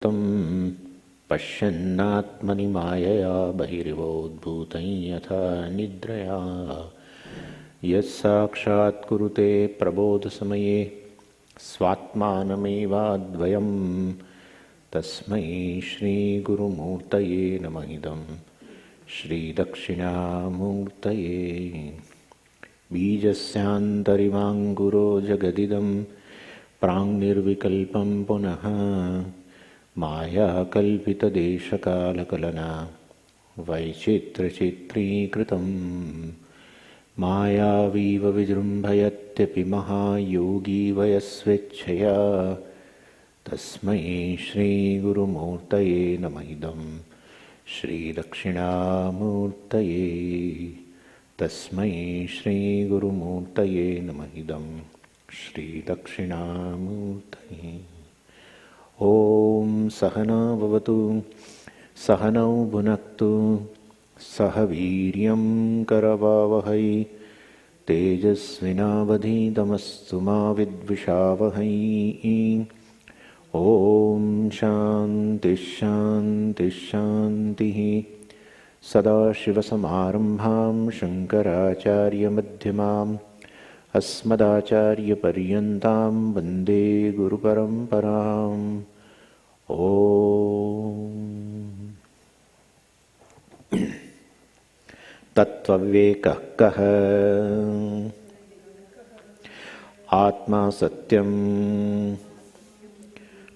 तं पश्यन्नात्मनि मायया बहिरिवोद्भूतं यथा निद्रया यस्साक्षात् कुरुते प्रबोधसमये स्वात्मानमेवाद्वयं तस्मै श्रीगुरुमूर्तये नमः इदं श्रीदक्षिणामूर्तये बीजस्यान्तरिवाङ्कुरो जगदिदं प्राङ्निर्विकल्पं पुनः मायाकल्पितदेशकालकलना वैचित्र्यचित्रीकृतं मायावीव विजृम्भयत्यपि महायोगी वयस्वेच्छया तस्मै श्रीगुरुमूर्तये नमः इदं श्रीदक्षिणामूर्तये तस्मै श्रीगुरुमूर्तये नमः इदं श्रीदक्षिणामूर्तये। ॐ सहना भवतु सहनौ भुनक्तु सह वीर्यं करवावहै तेजस्विनावधीतमस्तु मा विद्विषावहै। ॐ शान्तिः शान्तिः शान्तिः। सदाशिवसमारम्भां शङ्कराचार्यमध्यमाम् अस्मदाचार्यपर्यन्तां वन्दे गुरुपरम्पराम्। ॐ तत्त्वविवेकः कः? आत्मा सत्यं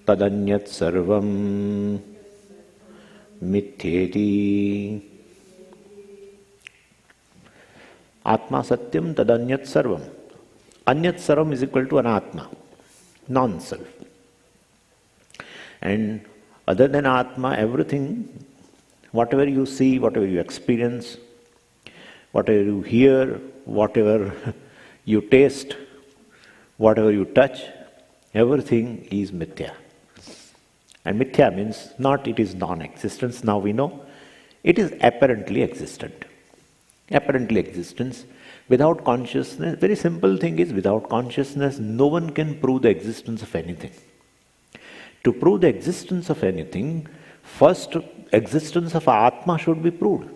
तदन्यत् सर्वं मिथ्येति। आत्मा सत्यम तदन्यत् सर्वम. Anyat sarvam is equal to anatma, non-self. And other than atma, everything, whatever you see, whatever you experience, whatever you hear, whatever you taste, whatever you touch, everything is mithya. And mithya means not it is non-existence. Now we know it is apparently existent. Apparently existence. Without consciousness, very simple thing is, without consciousness, no one can prove the existence of anything. To prove the existence of anything, first existence of Atma should be proved.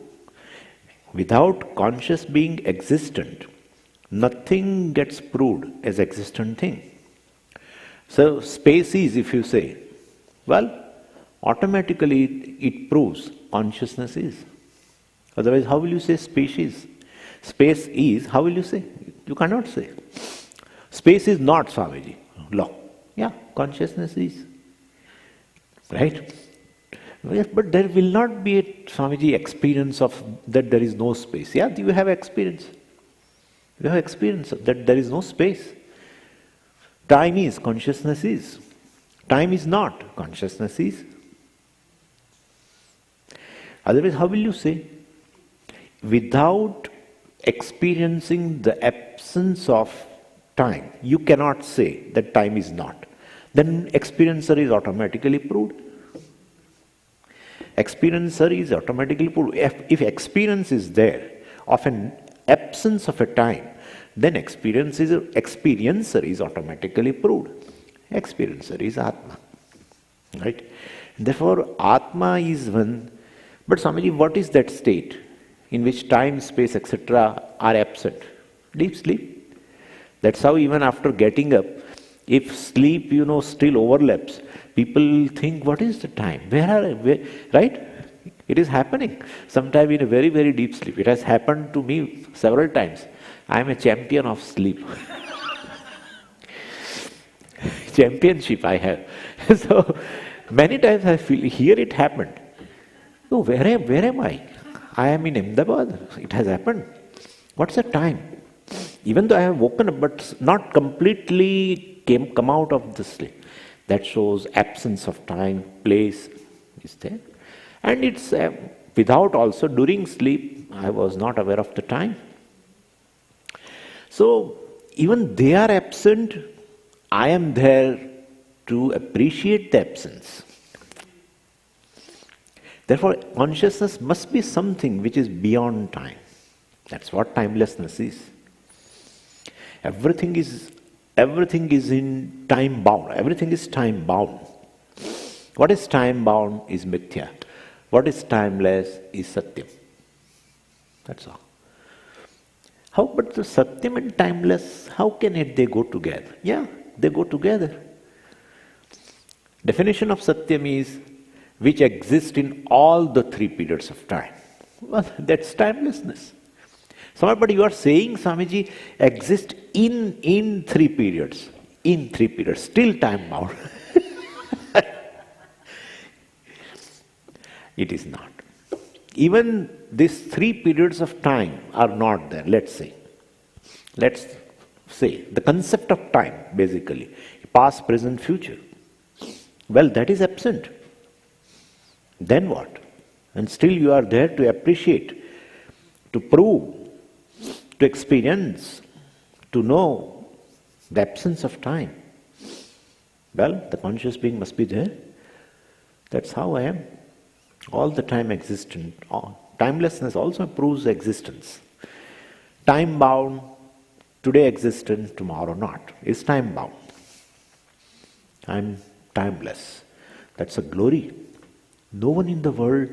Without conscious being existent, nothing gets proved as existent thing. So space is, if you say, well, automatically it proves consciousness is. Otherwise, how will you say species? Space is, how will you say? You cannot say. Space is not, Swamiji. Law. Yeah, consciousness is. Right? Yes, but there will not be a, Swamiji, experience of that there is no space. Yeah, you have experience. You have experience that there is no space. Time is, consciousness is. Time is not, consciousness is. Otherwise, how will you say? Without experiencing the absence of time, you cannot say that time is not. Then experiencer is automatically proved. Experiencer is automatically proved. If experience is there of an absence of a time, then experiencer is automatically proved. Experiencer is Atma. Right? Therefore, Atma is one. But Swamiji, what is that state in which time, space, etc. are absent? Deep sleep. That's how even after getting up, if sleep, still overlaps, people think, what is the time? Right? It is happening. Sometime in a very, very deep sleep. It has happened to me several times. I am a champion of sleep. Championship I have. So, many times I feel, here it happened. Oh, where am I? I am in Ahmedabad. It has happened. What's the time? Even though I have woken up, but not completely come out of the sleep. That shows absence of time, place is there. And it's without also, during sleep, I was not aware of the time. So, even they are absent, I am there to appreciate the absence. Therefore, consciousness must be something which is beyond time. That's what timelessness is. Everything is in time bound. Everything is time bound. What is time-bound is mithya. What is timeless is satyam. That's all. How, but the satyam and timeless, how can they go together? Yeah, they go together. Definition of satyam is which exists in all the three periods of time. Well, that's timelessness. But you are saying, Swamiji, exist in three periods. In three periods, still time bound. It is not. Even these three periods of time are not there, let's say. Let's say, the concept of time, basically, past, present, future. Well, that is absent. Then what? And still you are there to appreciate, to prove, to experience, to know the absence of time. Well, the conscious being must be there. That's how I am. All the time existent. Timelessness also proves existence. Time bound, today existent, tomorrow not. Is time bound. I'm timeless. That's a glory. No one in the world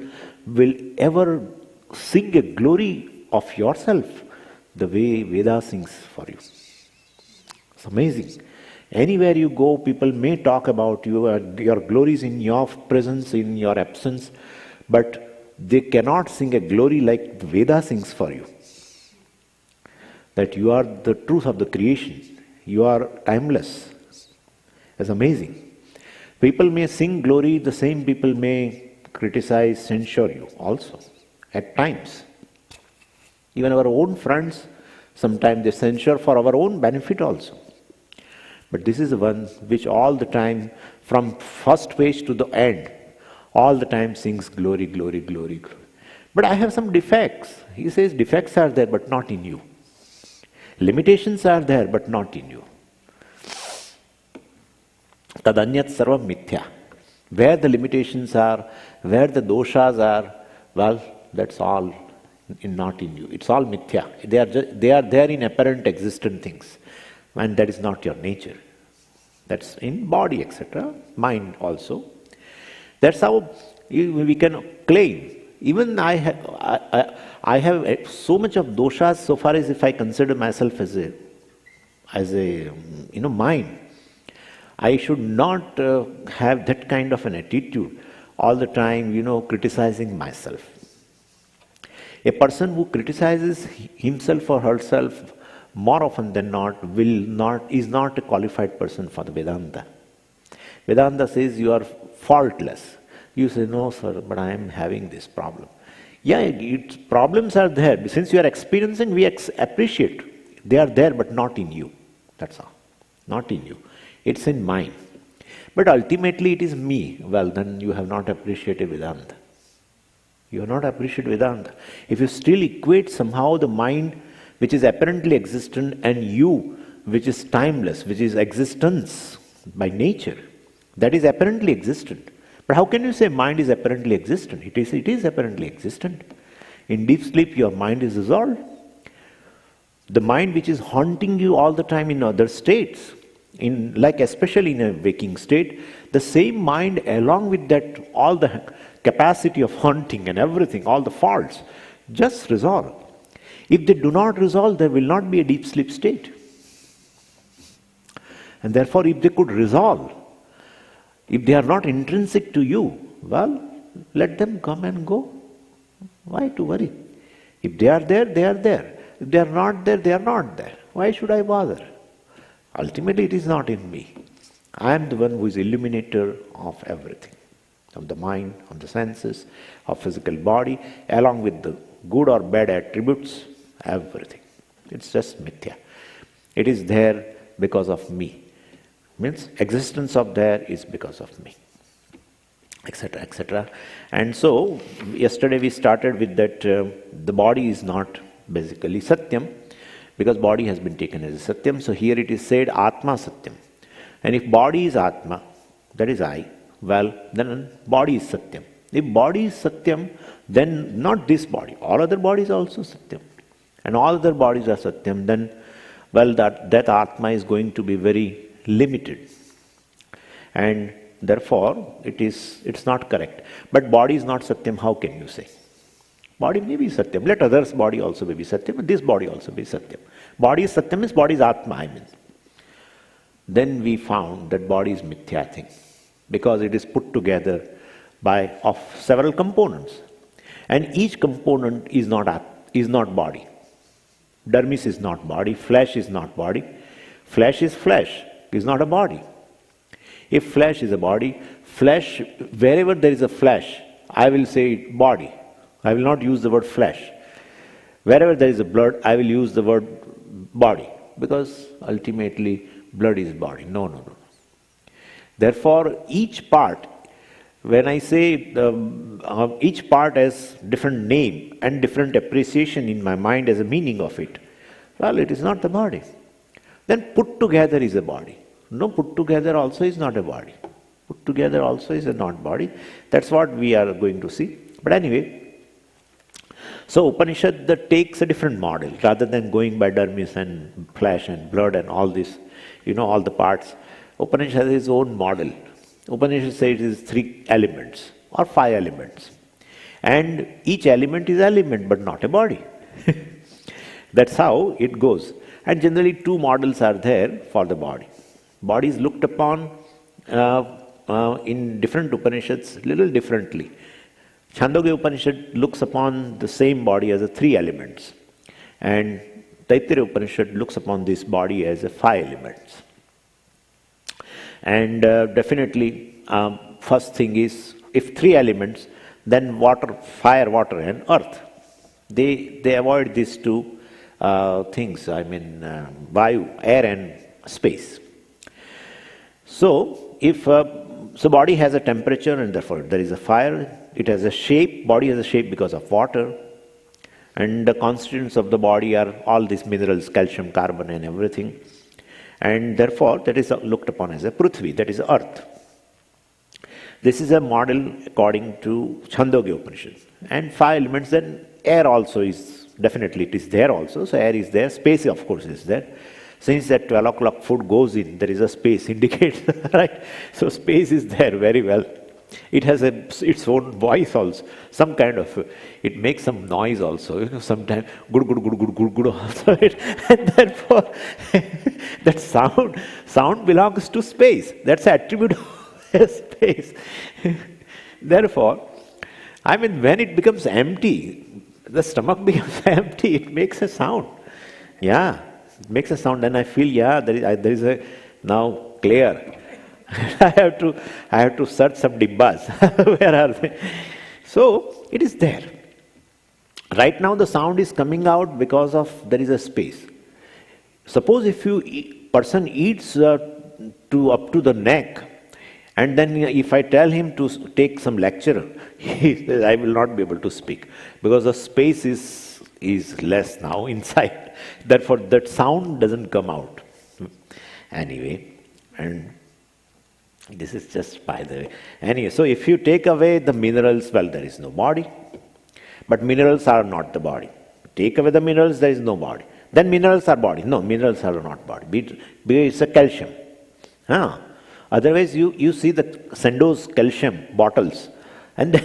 will ever sing a glory of yourself the way Veda sings for you. It's amazing. Anywhere you go, people may talk about you, your glories in your presence, in your absence, but they cannot sing a glory like the Veda sings for you. That you are the truth of the creation. You are timeless. It's amazing. People may sing glory, the same people may criticize, censure you also, at times. Even our own friends, sometimes they censure for our own benefit also. But this is the one which all the time, from first page to the end, all the time sings glory, glory, glory, glory. But I have some defects. He says defects are there but not in you. Limitations are there but not in you. Tadanyat sarvam mithya. Where the limitations are, where the doshas are, well, that's all not in you. It's all mithya. They are there in apparent existent things. And that is not your nature. That's in body, etc. Mind also. That's how we can claim. Even I have so much of doshas so far as if I consider myself as a mind. I should not have that kind of an attitude all the time, criticizing myself. A person who criticizes himself or herself more often than not is not a qualified person for the Vedanta. Vedanta says you are faultless. You say, no sir, but I am having this problem. Yeah, problems are there. Since you are experiencing, we appreciate. They are there but not in you. That's all. Not in you. It's in mind. But ultimately it is me. Well, then you have not appreciated Vedanta. You have not appreciated Vedanta. If you still equate somehow the mind which is apparently existent and you which is timeless, which is existence by nature, that is apparently existent. But how can you say mind is apparently existent? It is apparently existent. In deep sleep your mind is dissolved. The mind which is haunting you all the time in other states, especially in a waking state, the same mind along with that, all the capacity of haunting and everything, all the faults, just resolve. If they do not resolve, there will not be a deep sleep state. And therefore, if they could resolve, if they are not intrinsic to you, well, let them come and go. Why to worry? If they are there, they are there. If they are not there, they are not there. Why should I bother? Ultimately, it is not in me. I am the one who is illuminator of everything, of the mind, of the senses, of physical body, along with the good or bad attributes, everything. It's just mithya. It is there because of me. Means existence of there is because of me, etc., etc. And so, yesterday we started with that the body is not basically satyam, because body has been taken as a satyam. So here it is said Atma satyam. And if body is Atma, that is I, well, then body is satyam. If body is satyam, then not this body, all other bodies are also satyam. And all other bodies are satyam, then, well, that Atma is going to be very limited. And Therefore, it's not correct. But body is not Satyam, how can you say? Body may be Satyam. Let others' body also be Satyam, but this body also be Satyam. Body is Satyam means body is Atma, I mean. Then we found that body is Mithya thing, because it is put together of several components. And each component is not body. Dermis is not body, flesh is not body. Flesh is not a body. If flesh is a body, flesh, wherever there is a flesh, I will say body. I will not use the word flesh. Wherever there is a blood, I will use the word body, because ultimately blood is body. No. Therefore, each part, when I say each part has different name and different appreciation in my mind as a meaning of it, well, it is not the body. Then put together is a body. No, put together also is not a body. Put together also is a not body. That's what we are going to see. But anyway, so Upanishad that takes a different model. Rather than going by dermis and flesh and blood and all this, all the parts, Upanishad has its own model. Upanishad says it is 3 elements or 5 elements. And each element is element but not a body. That's how it goes. And generally 2 models are there for the body. Body is looked upon in different Upanishads little differently. Chandogya Upanishad looks upon the same body as 3 elements. And Taittiriya Upanishad looks upon this body as 5 elements. And definitely, first thing is, if 3 elements, then water, fire, water and earth. They avoid these 2 things, Vayu, air and space. So, so body has a temperature and therefore there is a fire, it has a shape, body has a shape because of water, and the constituents of the body are all these minerals, calcium, carbon and everything. And therefore, that is looked upon as a Prithvi, that is earth. This is a model according to Chandogya Upanishad. And 5 elements, then air also is, definitely it is there also, so air is there, space of course is there. Since that 12 o'clock food goes in, there is a space indicates, right? So space is there very well. It has its own voice also, some kind of, it makes some noise also, sometimes good also. And therefore, that sound belongs to space. That's an attribute of space. Therefore, when it becomes empty, the stomach becomes empty, it makes a sound. Yeah, it makes a sound. Then I feel, there is a, now clear. I have to search some dibbas. Where are they? So, it is there. Right now the sound is coming out because of there is a space. Suppose if person eats up to the neck, and then if I tell him to take some lecture, he says, I will not be able to speak, because the space is less now inside. Therefore, that sound doesn't come out. Anyway, and this is just by the way. Anyway, so if you take away the minerals, well, there is no body. But minerals are not the body. Take away the minerals, there is no body. Then minerals are body. No, minerals are not body. It's a calcium. Otherwise, you see the Sandoz calcium bottles. And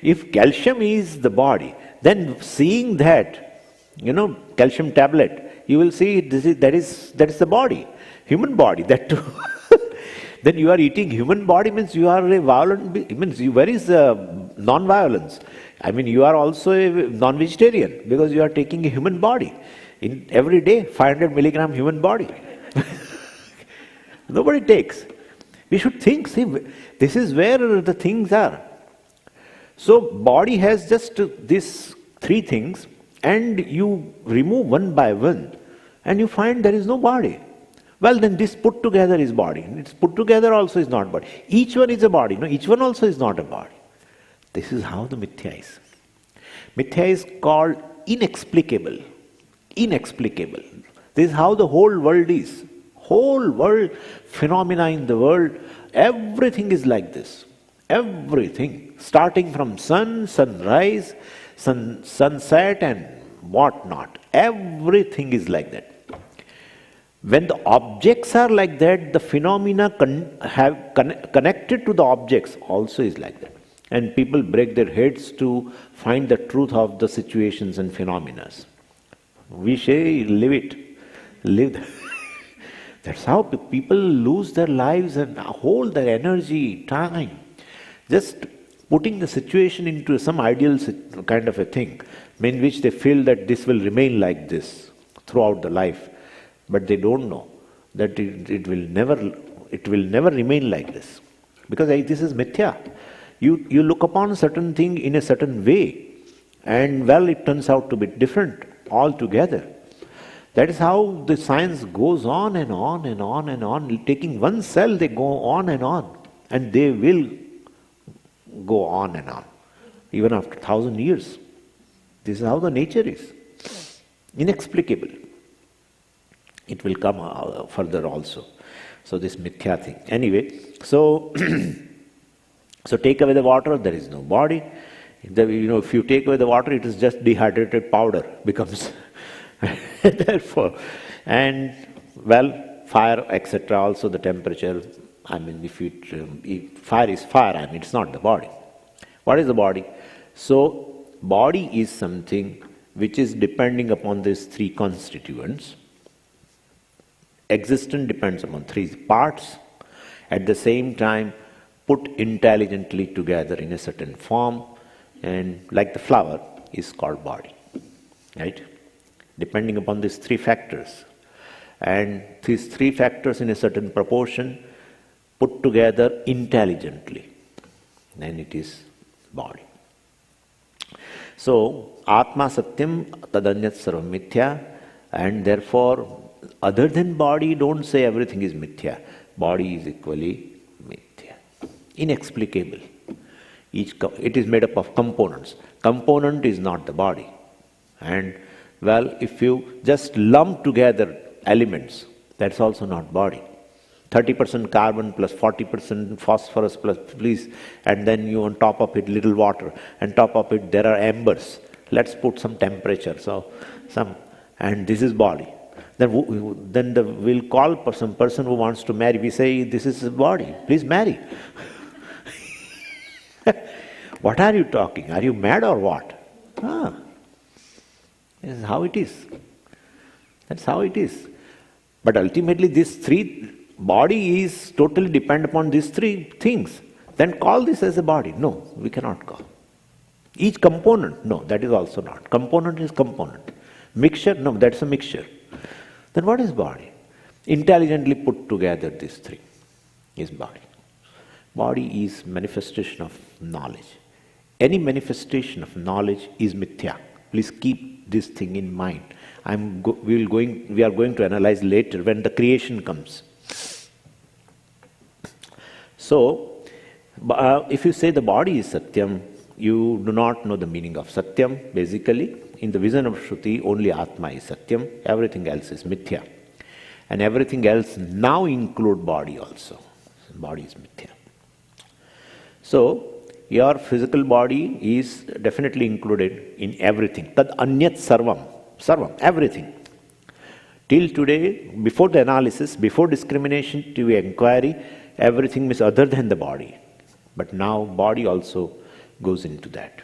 if calcium is the body, then seeing that, calcium tablet, you will see that is the body. Human body, that too. Then you are eating human body means you are a violent, where is non-violence? You are also a non-vegetarian because you are taking a human body. In every day, 500 milligram human body. Nobody takes. We should think, see, this is where the things are. So, body has just these 3 things, and you remove one by one, and you find there is no body. Well, then this put together is body. It's put together also is not body. Each one is a body. No, each one also is not a body. This is how the mithya is. Mithya is called inexplicable. Inexplicable. This is how the whole world is. Whole world, phenomena in the world, everything is like this. Everything. Starting from sun, sunrise, sunset and what not. Everything is like that. When the objects are like that, the phenomena connected to the objects also is like that. And people break their heads to find the truth of the situations and phenomena. We say, live it. That's how people lose their lives and hold their energy, time. Just putting the situation into some ideal kind of a thing, in which they feel that this will remain like this throughout the life. But they don't know that it will never remain like this. Because this is mithya. You look upon a certain thing in a certain way, and it turns out to be different altogether. That is how the science goes on and on and on and on. Taking one cell, they go on, and they will go on and on, even after 1,000 years. This is how the nature is. Inexplicable. It will come further also. So this mithya thing. Anyway, so take away the water, there is no body. If you take away the water, it is just dehydrated powder becomes. Therefore, and fire, etc. Also the temperature. If fire is fire, it's not the body. What is the body? So body is something which is depending upon these three constituents. Existence depends upon three parts, at the same time put intelligently together in a certain form, and like the flower is called body, right? Depending upon these three factors, and these three factors in a certain proportion put together intelligently, then it is body. So, Atma Satyam Tadanyat Sarvam Mithya, and therefore other than body, don't say everything is mithya. Body is equally mithya. Inexplicable. It is made up of components. Component is not the body. And if you just lump together elements, that's also not body. 30% carbon plus 40% phosphorus plus please, and then you on top of it little water, and top of it there are embers. Let's put some temperature. And this is body. Then we'll call some person who wants to marry. We say, this is his body. Please marry. What are you talking? Are you mad or what? This is how it is. That's how it is. But ultimately, body is totally dependent upon these three things. Then call this as a body. No, we cannot call. Each component, no, that is also not. Component is component. Mixture, no, that's a mixture. Then what is body? Intelligently put together these three is body. Body is manifestation of knowledge. Any manifestation of knowledge is mithya. Please keep this thing in mind. We are going to analyze later when the creation comes. So, if you say the body is Satyam, you do not know the meaning of Satyam, basically. In the vision of Shruti, only Atma is Satyam, everything else is Mithya. And everything else now include body also. Body is Mithya. So, your physical body is definitely included in everything. Tad anyat sarvam. Sarvam, everything. Till today, before the analysis, before discrimination to inquiry, everything is other than the body. But now, body also goes into that.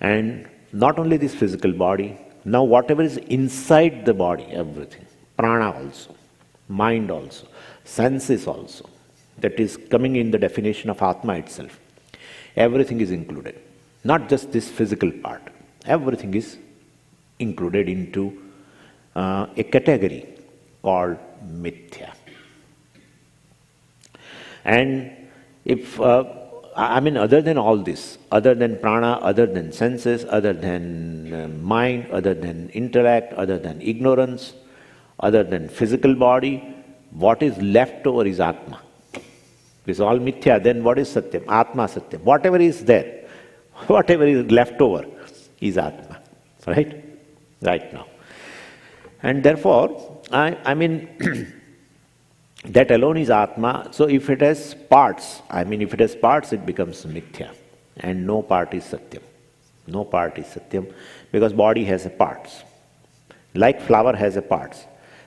And not only this physical body, now whatever is inside the body, everything, prana also, mind also, senses also, that is coming in the definition of Atma itself. Everything is included, not just this physical part. Everything is included into a category called mithya. And if other than all this, other than prana, other than senses, other than mind, other than intellect, other than ignorance, other than physical body, what is left over is Atma. This is all mithya, then what is Satyam? Atma Satyam. Whatever is there, whatever is left over is Atma. Right now. And therefore, that alone is Atma. So if it has parts, it becomes mithya. And no part is Satyam. No part is Satyam because body has a parts. Like flower has a parts.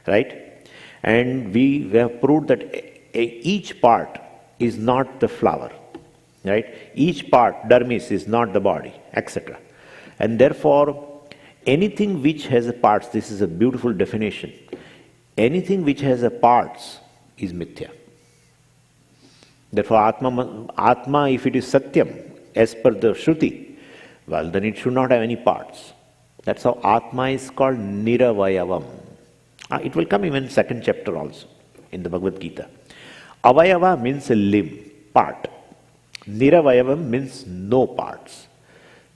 right? And we have proved that each part is not the flower, right? Each part, dermis, is not the body, etc. And therefore, anything which has a parts, this is a beautiful definition, anything which has a parts is mithya. Therefore, Atma, if it is Satyam, as per the Shruti, well, then it should not have any parts. That's how Atma is called Niravayavam. It will come even in second chapter also, in the Bhagavad Gita. Avayava means a limb, part. Niravayavam means no parts,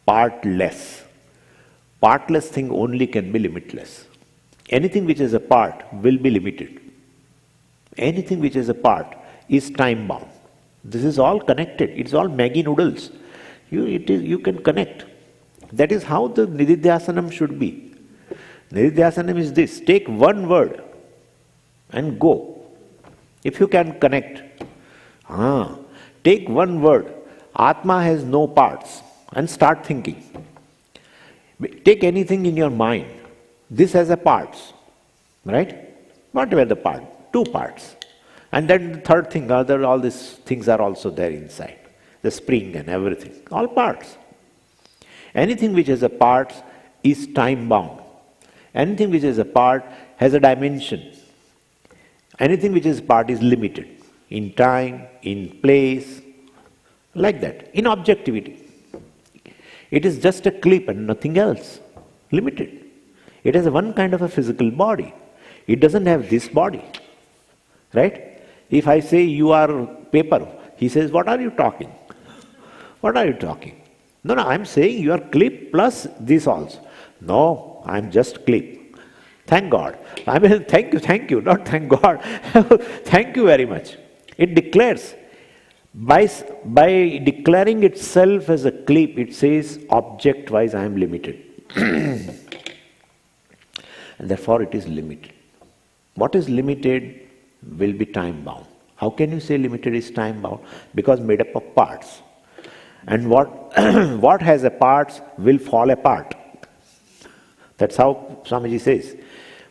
partless. Partless thing only can be limitless. Anything which is a part will be limited. Anything which is a part is time bound. This is all connected. It's all Maggi noodles. You can connect. That is how the Nididhyasanam should be. Nididhyasanam is this. Take one word and go. If you can connect. Take one word. Atma has no parts. And start thinking. Take anything in your mind. This has a parts. Right? Whatever the part. Two parts. And then the third thing, all these things are also there inside. The spring and everything. All parts. Anything which has a parts is time bound. Anything which is a part has a dimension. Anything which is a part is limited. In time, in place, like that. In objectivity. It is just a clip and nothing else. Limited. It has one kind of a physical body. It doesn't have this body. Right? If I say you are paper, he says, what are you talking? What are you talking? No, I'm saying you are clip plus this also. No, I'm just clip. Thank God. I mean, thank you, not thank God. Thank you very much. It declares, by declaring itself as a clip, it says, object-wise I am limited. And therefore it is limited. What is limited will be time bound. How can you say limited is time bound? Because made up of parts. And what has a parts will fall apart. That's how Swamiji says.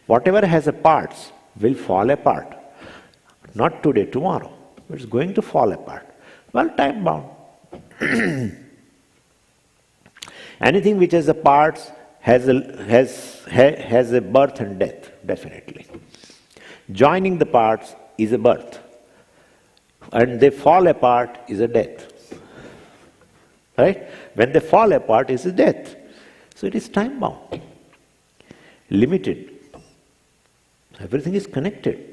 Whatever has a parts will fall apart. Not today, tomorrow. It's going to fall apart. Well, time bound. Anything which has a parts has a birth and death, definitely. Joining the parts is a birth. And they fall apart is a death. Right? When they fall apart is a death. So it is time bound. Limited. Everything is connected.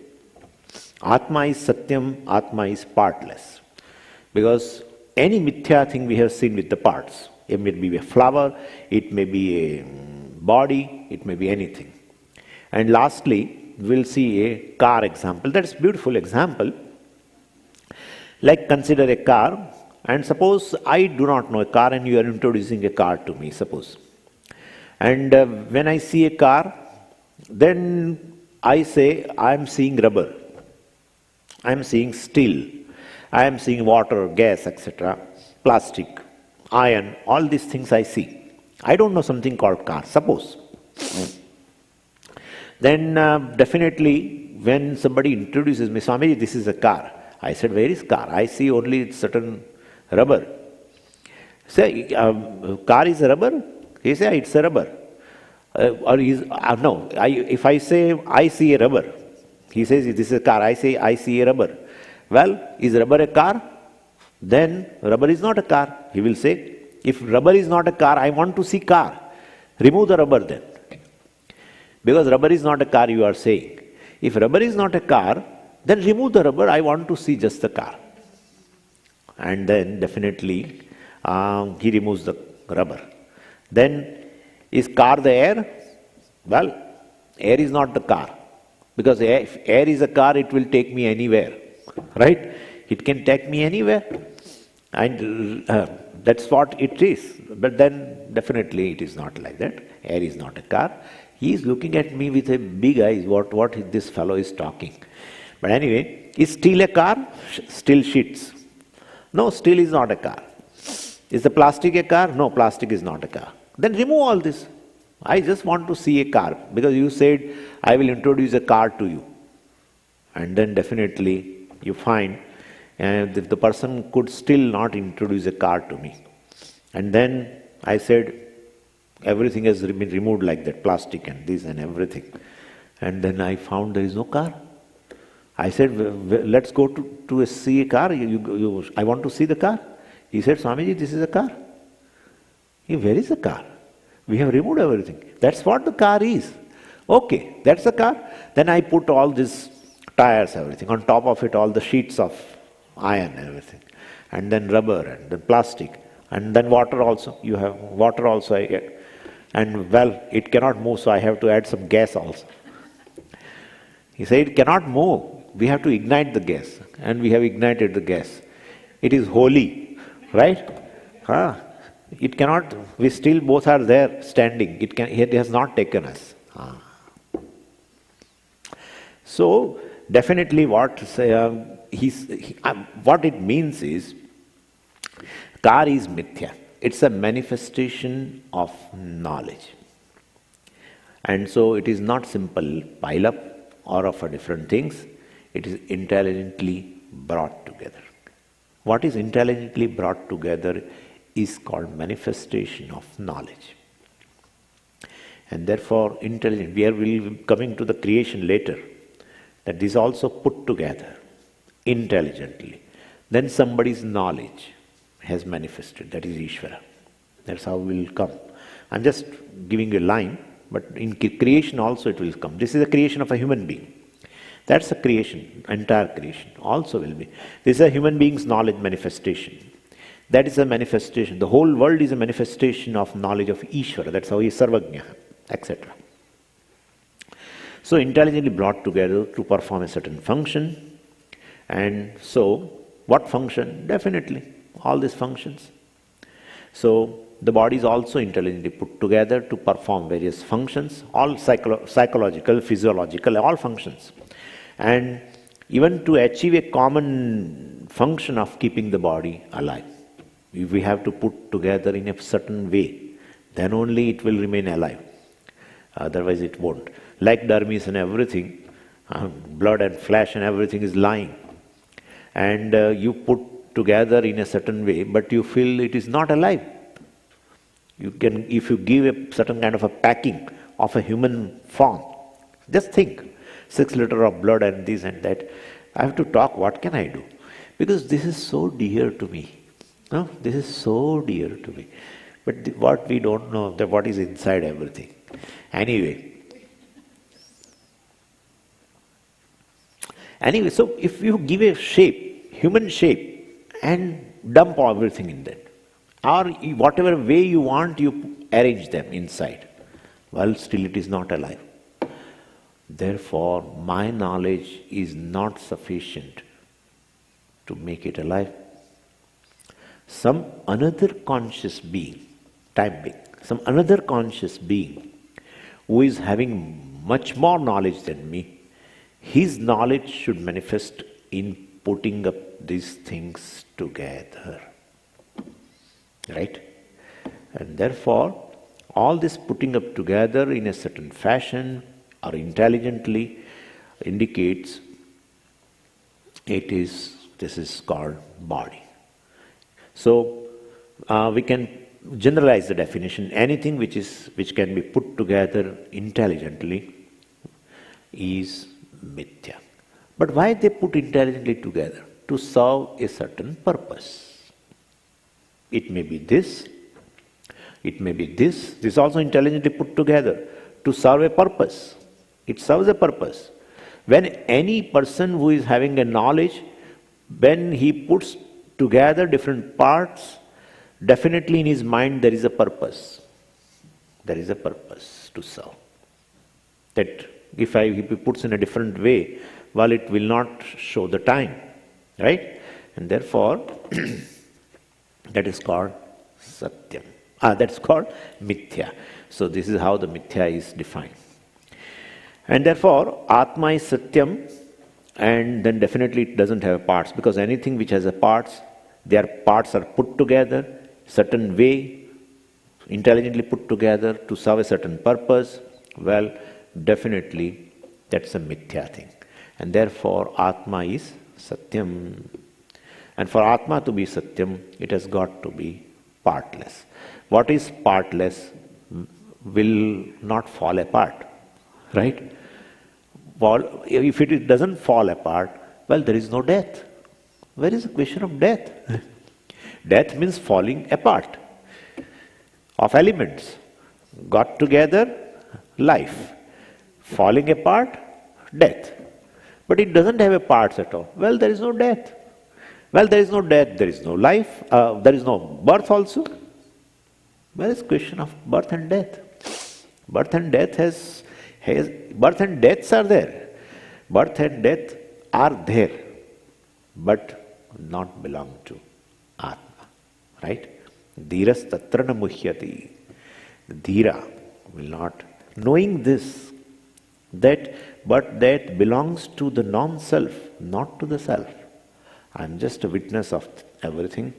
Atma is Satyam, Atma is partless. Because any mithya thing we have seen with the parts. It may be a flower, it may be a body, it may be anything. And lastly, we'll see a car example. That's a beautiful example. Like consider a car, and suppose I do not know a car and you are introducing a car to me, suppose. And when I see a car, then I say I am seeing rubber, I am seeing steel, I am seeing water, gas, etc., plastic, iron, all these things I see. I don't know something called car, suppose. Then definitely when somebody introduces me, Swamiji, this is a car. I said, where is car? I see only certain rubber. Say, car is a rubber? He said, it's a rubber. If I say, I see a rubber. He says, this is a car. I say, I see a rubber. Well, is rubber a car? Then rubber is not a car. He will say, if rubber is not a car, I want to see car. Remove the rubber then. Because rubber is not a car, you are saying. If rubber is not a car, then remove the rubber, I want to see just the car. And then definitely he removes the rubber. Then is car the air? Well, air is not the car. Because if air is a car, it will take me anywhere. Right? It can take me anywhere. And that's what it is. But then definitely it is not like that. Air is not a car. He is looking at me with a big eyes, what this fellow is talking. But anyway, is steel a car? Steel sheets. No, steel is not a car. Is the plastic a car? No, plastic is not a car. Then remove all this. I just want to see a car, because you said, I will introduce a car to you. And then definitely you find, and if the person could still not introduce a car to me. And then I said, everything has been removed like that, plastic and this and everything. And then I found there is no car. I said, let's go to see a car. I want to see the car. He said, Swamiji, this is a car. Where is the car? We have removed everything. That's what the car is. Okay, that's the car. Then I put all these tires, everything. On top of it, all the sheets of iron, everything. And then rubber, and then plastic. And then water also. You have water also I get. And well, it cannot move, so I have to add some gas also. He said, it cannot move. We have to ignite the gas. And we have ignited the gas. It is holy, right? It cannot, we still both are there standing. It has not taken us. So, definitely what it means is, car is mithya. It's a manifestation of knowledge. And so it is not simple pile up or of a different things. It is intelligently brought together. What is intelligently brought together is called manifestation of knowledge. And therefore, intelligent, we will be coming to the creation later, that this also put together intelligently. Then somebody's knowledge has manifested, that is Ishvara. That's how we will come. I'm just giving a line, but in creation also it will come. This is the creation of a human being. That's the creation, entire creation also will be. This is a human being's knowledge manifestation. That is a manifestation. The whole world is a manifestation of knowledge of Ishvara. That's how he is Sarvajna, etc. So intelligently brought together to perform a certain function. And so, what function? Definitely, all these functions. So, the body is also intelligently put together to perform various functions, all psychological, physiological, all functions. And even to achieve a common function of keeping the body alive, we have to put together in a certain way, then only it will remain alive. Otherwise it won't. Like dermis and everything, blood and flesh and everything is lying. And you put together in a certain way, but you feel it is not alive. You can, if you give a certain kind of a packing of a human form, just think, 6 liters of blood and this and that, I have to talk, what can I do? Because this is so dear to me. No? This is so dear to me. But what we don't know, that what is inside everything. Anyway, so if you give a shape, human shape, and dump everything in that, or whatever way you want, you arrange them inside, well, still it is not alive. Therefore, my knowledge is not sufficient to make it alive. Some another conscious being, time being, some another conscious being who is having much more knowledge than me, his knowledge should manifest in putting up these things together. Right? And therefore, all this putting up together in a certain fashion or intelligently indicates this is called body. So, we can generalize the definition. Anything which can be put together intelligently is mithya. But why they put intelligently together? To serve a certain purpose. It may be this, it may be this. This is also intelligently put together to serve a purpose. It serves a purpose. When any person who is having a knowledge, when he puts together different parts, definitely in his mind there is a purpose. There is a purpose to serve. That if he puts in a different way, well, it will not show the time. Right? And therefore, that is called satyam. That's called mithya. So this is how the mithya is defined. And therefore, Atma is satyam, and then definitely it doesn't have parts, because anything which has a parts, their parts are put together certain way, intelligently put together to serve a certain purpose, well, definitely that's a mithya thing. And therefore, Atma is Satyam. And for Atma to be Satyam, it has got to be partless. What is partless will not fall apart, right? If it doesn't fall apart, well, there is no death. Where is the question of death? Death means falling apart of elements. Got together, life. Falling apart, death. But it doesn't have a parts at all. Well, there is no death. Well, there is no death, there is no life, there is no birth also. Where is question of birth and death? Birth and death birth and deaths are there. Birth and death are there, but not belong to Atma. Right? Dhiras tatra na muhyati. The dhira will not. Knowing this, that but that belongs to the non-self, not to the self. I am just a witness of everything.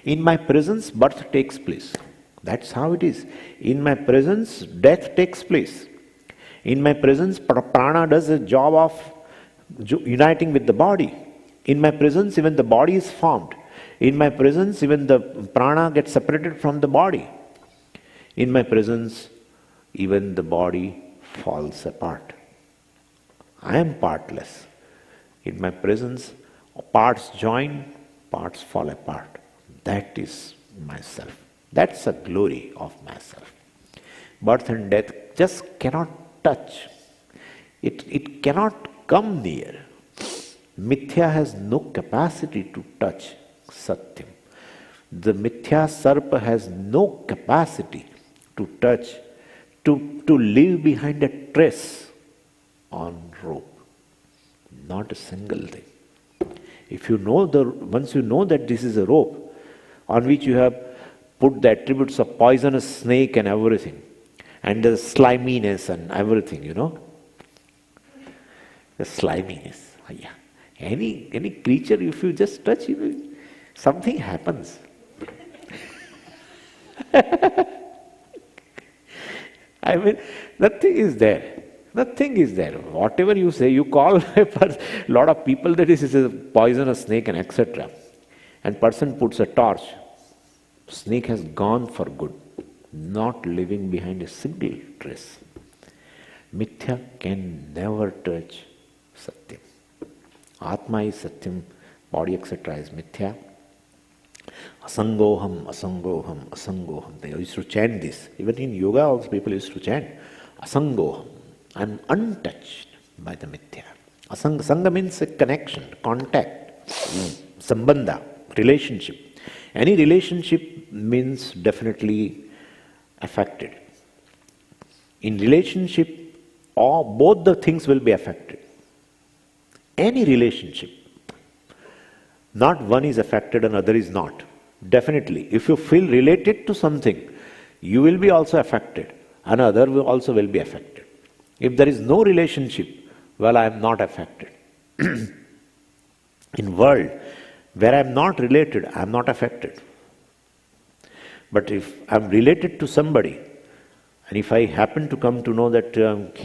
In my presence, birth takes place. That's how it is. In my presence, death takes place. In my presence, prana does a job of uniting with the body. In my presence, even the body is formed. In my presence, even the prana gets separated from the body. In my presence, even the body falls apart. I am partless. In my presence, parts join, parts fall apart. That is myself. That's the glory of myself. Birth and death just cannot touch. It cannot come near. Mithya has no capacity to touch Satyam. The Mithya Sarpa has no capacity to touch, to leave behind a trace on rope. Not a single thing. If you know once you know that this is a rope on which you have put the attributes of poisonous snake and everything, and the sliminess and everything, the sliminess. Yeah. Any creature, if you just touch it, something happens. I mean, nothing is there. Nothing is there. Whatever you say, you call a lot of people that this is a poisonous snake and etc. And person puts a torch. Snake has gone for good, not leaving behind a single trace. Mithya can never touch Satyam. Atma is Satyam, body etc. is Mithya. Asangoham, asangoham, asangoham. They used to chant this. Even in yoga also people used to chant asangoham. I am untouched by the Mithya. Sangha means a connection, contact, sambandha, relationship. Any relationship means definitely affected. In relationship, both the things will be affected. Any relationship. Not one is affected and other is not. Definitely. If you feel related to something, you will be also affected. Another also will be affected. If there is no relationship, well, I am not affected. In world, where I am not related, I am not affected. But if I am related to somebody, and if I happen to come to know that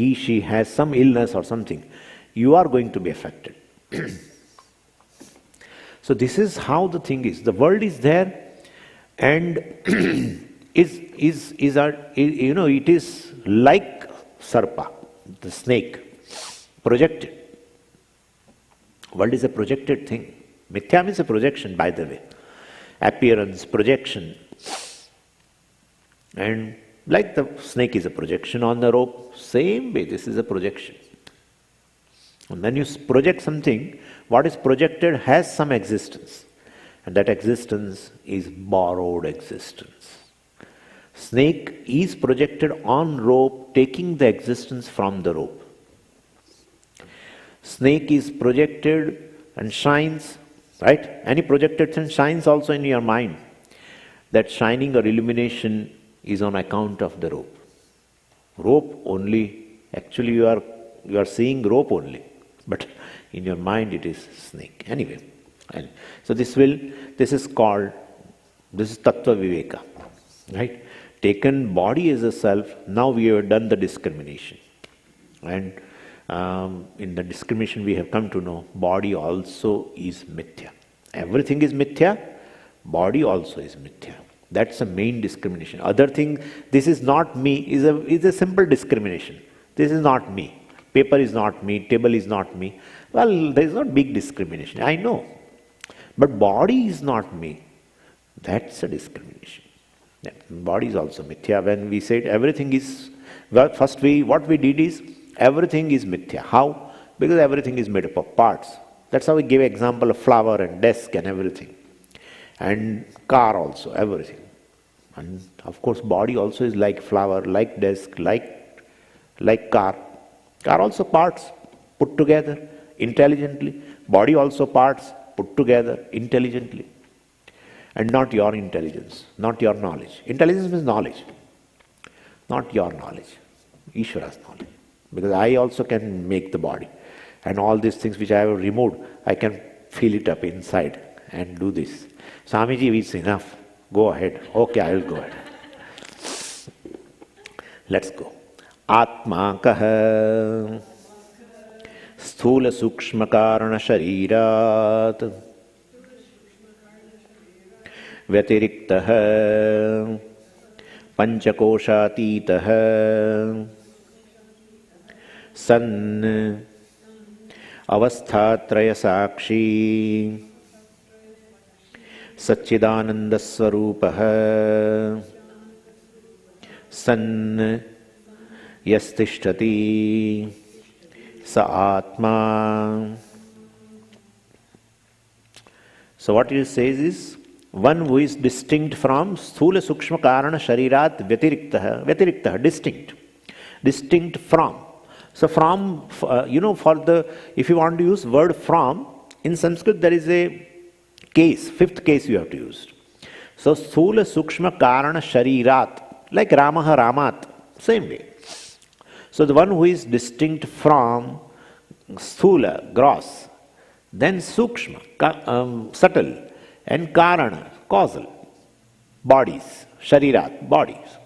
she has some illness or something, you are going to be affected. So this is how the thing is. The world is there, and it is like sarpa, the snake, projected. World is a projected thing. Mithya means a projection, by the way. Appearance, projection. And like the snake is a projection on the rope, same way this is a projection. And when you project something, what is projected has some existence. And that existence is borrowed existence. Snake is projected on rope, taking the existence from the rope. Snake is projected and shines, right? Any projected thing shines also in your mind. That shining or illumination is on account of the rope. Rope only, actually you are seeing rope only, but in your mind it is snake. Anyway, so this is Tattva Viveka, right? taken body as a self, now we have done the discrimination. And in the discrimination we have come to know, body also is mithya. Everything is mithya, body also is mithya. That's the main discrimination. Other thing, this is not me, is a simple discrimination. This is not me. Paper is not me, table is not me. Well, there is not big discrimination, I know. But body is not me. That's a discrimination. Yeah. Body is also mithya. When we said everything is, well, first what we did is, everything is mithya. How? Because everything is made up of parts. That's how we give example of flower and desk and everything. And car also, everything. And of course body also is like flower, like desk, like car. Car also parts put together intelligently. Body also parts put together intelligently. And not your intelligence, not your knowledge. Intelligence means knowledge, not your knowledge, Ishvara's knowledge. Because I also can make the body. And all these things which I have removed, I can feel it up inside and do this. Swamiji, it's enough. Go ahead. Okay, I will go ahead. Let's go. Atma kaha sthula sukshma karana sharirat vyatiriktah panchakoshatitah san avasthatraya sakshi Satchidananda Swarupah San Yastishtati Sa Atma. So what he says is, one who is distinct from Sthula Sukshma Karana Sharirat Vyatiriktah, distinct from. So from, if you want to use word from, in Sanskrit there is a case, fifth case you have to use. So, Sthula Sukshma Karana Sharirat, like Ramaha Ramat, same way. So, the one who is distinct from Sthula, gross, then Sukshma, subtle, and Karana, causal, bodies, Sharirat, bodies.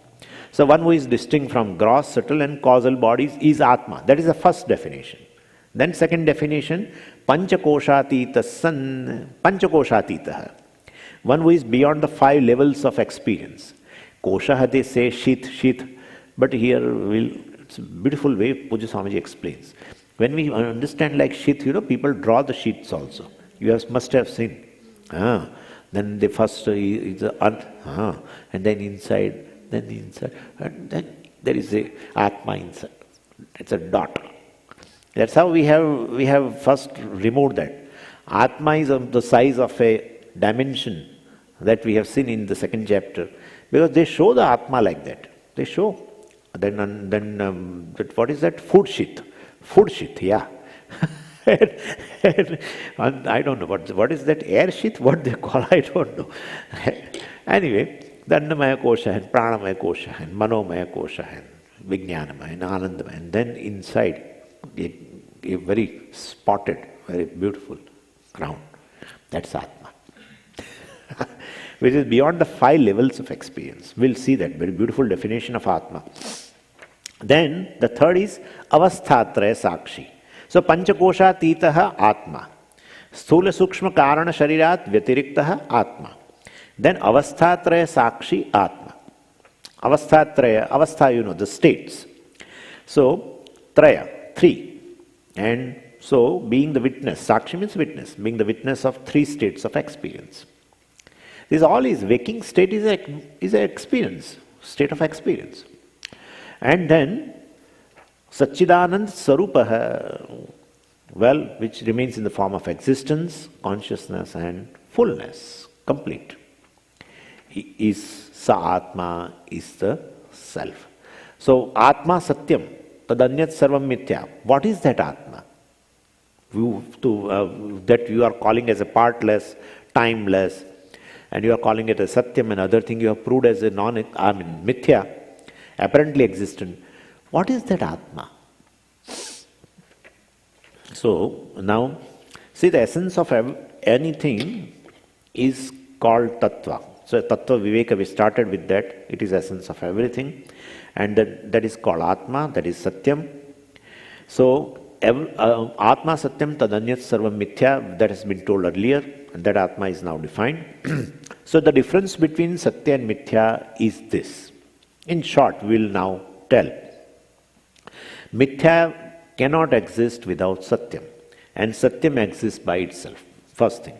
So, one who is distinct from gross, subtle, and causal bodies is Atma. That is the first definition. Then second definition, Panchakoshatita san, Panchakoshatita. One who is beyond the 5 levels of experience. Kosha, they say shit, but here it's a beautiful way Puja Swamiji explains. When we understand like shit, people draw the sheets also. You must have seen. Then the first is the earth, and then inside, and then there is a Atma inside. It's a dot. That's how we have first removed that. Atma is of the size of a dimension that we have seen in the second chapter, because they show the Atma like that. They show. Then what is that? Food sheath, yeah. And I don't know what is that air sheath. What they call, I don't know. Anyway, the Annamaya Kosha and Pranamaya Kosha and Manomaya Kosha and Vijnanamaya and Anandamaya, and then inside a very spotted, very beautiful crown. That's Atma. Which is beyond the 5 levels of experience. We'll see that very beautiful definition of Atma. Then the third is Avasthatraya Sakshi. So Panchakosha Titaha Atma. Sthula Sukshma Karana Sharirat Vyatiriktaha Atma. Then Avasthatraya Sakshi Atma. Avasthatraya, Avastha, the states. So Traya, 3. And so being the witness, Sakshi means witness, being the witness of 3 states of experience. This all is waking state is an experience, state of experience. And then Satchidanand Swarupaha, well, which remains in the form of existence, consciousness and fullness, complete. He is Sa Atma, is the self. So Atma Satyam, Tadanyat Sarvam Mithya. What is that Atma? That you are calling as a partless, timeless, and you are calling it a Satyam, and other thing you have proved as a Mithya, apparently existent. What is that Atma? So now, see, the essence of anything is called Tattva. So Tattva Viveka, we started with that. It is essence of everything. And that is called Atma, that is Satyam. So Atma Satyam Tadanyat Sarvam Mithya, that has been told earlier, and that Atma is now defined. So the difference between Satya and Mithya is this. In short, we will now tell. Mithya cannot exist without Satyam, and Satyam exists by itself. First thing.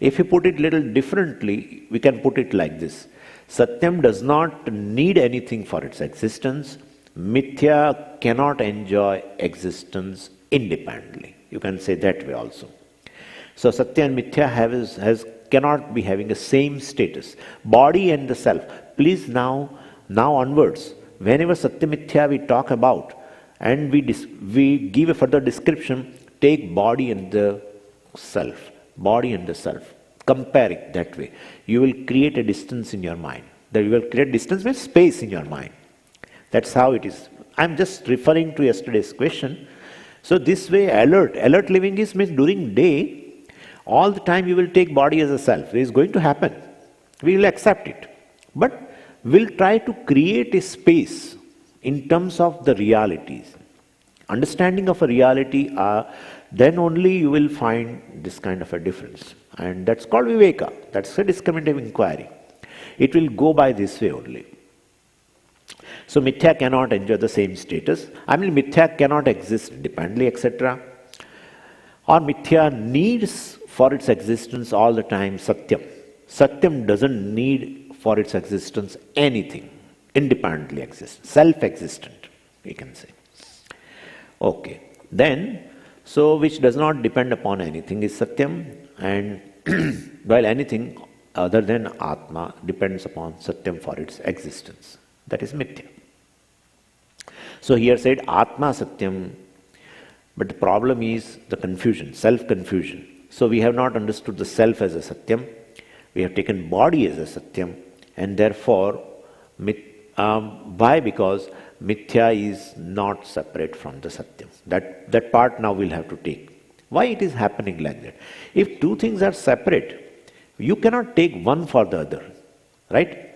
If you put it a little differently, we can put it like this. Satyam does not need anything for its existence. Mithya cannot enjoy existence independently. You can say that way also. So Satya and Mithya cannot be having the same status. Body and the self. Please now onwards, whenever Satya Mithya we talk about and we give a further description, take body and the self. Body and the self. Compare it that way. You will create a distance in your mind. That you will create distance means space in your mind. That's how it is. I'm just referring to yesterday's question. So this way, alert living means during day, all the time you will take body as a self. It is going to happen. We will accept it. But we'll try to create a space in terms of the realities. Understanding of a reality, then only you will find this kind of a difference. And that's called Viveka. That's a discriminative inquiry. It will go by this way only. So Mithya cannot enjoy the same status. Mithya cannot exist independently, etc. Or Mithya needs for its existence all the time Satyam. Satyam doesn't need for its existence anything. Independently exists. Self-existent, we can say. Okay. Then, so which does not depend upon anything is Satyam, and while anything other than Atma depends upon Satyam for its existence. That is Mithya. So here said Atma Satyam, but the problem is the confusion, self-confusion. So we have not understood the self as a Satyam. We have taken body as a Satyam, and therefore, why? Because Mithya is not separate from the Satyam. That part now we'll have to take. Why it is happening like that? If two things are separate, you cannot take one for the other, right?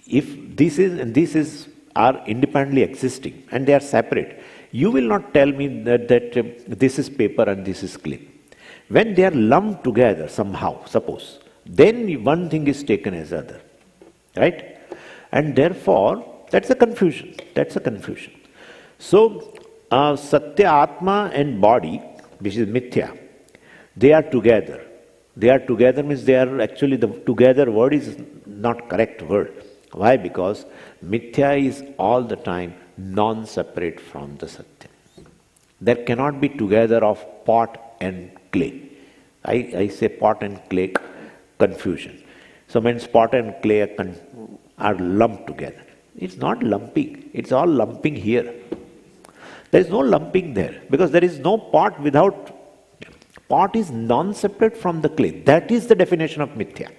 If this is and this is are independently existing and they are separate, you will not tell me that this is paper and this is clay. When they are lumped together somehow, suppose, then one thing is taken as other, right? And therefore, that's a confusion. That's a confusion. So, Satya, Atma and body, which is Mithya, they are together. They are together means they are actually, the together word is not correct word. Why? Because Mithya is all the time non-separate from the Satya. There cannot be together of pot and clay. I say pot and clay, confusion. So means pot and clay are lumped together. It's not lumping. It's all lumping here. There is no lumping there because there is no pot without. Pot is non-separate from the clay. That is the definition of Mithya.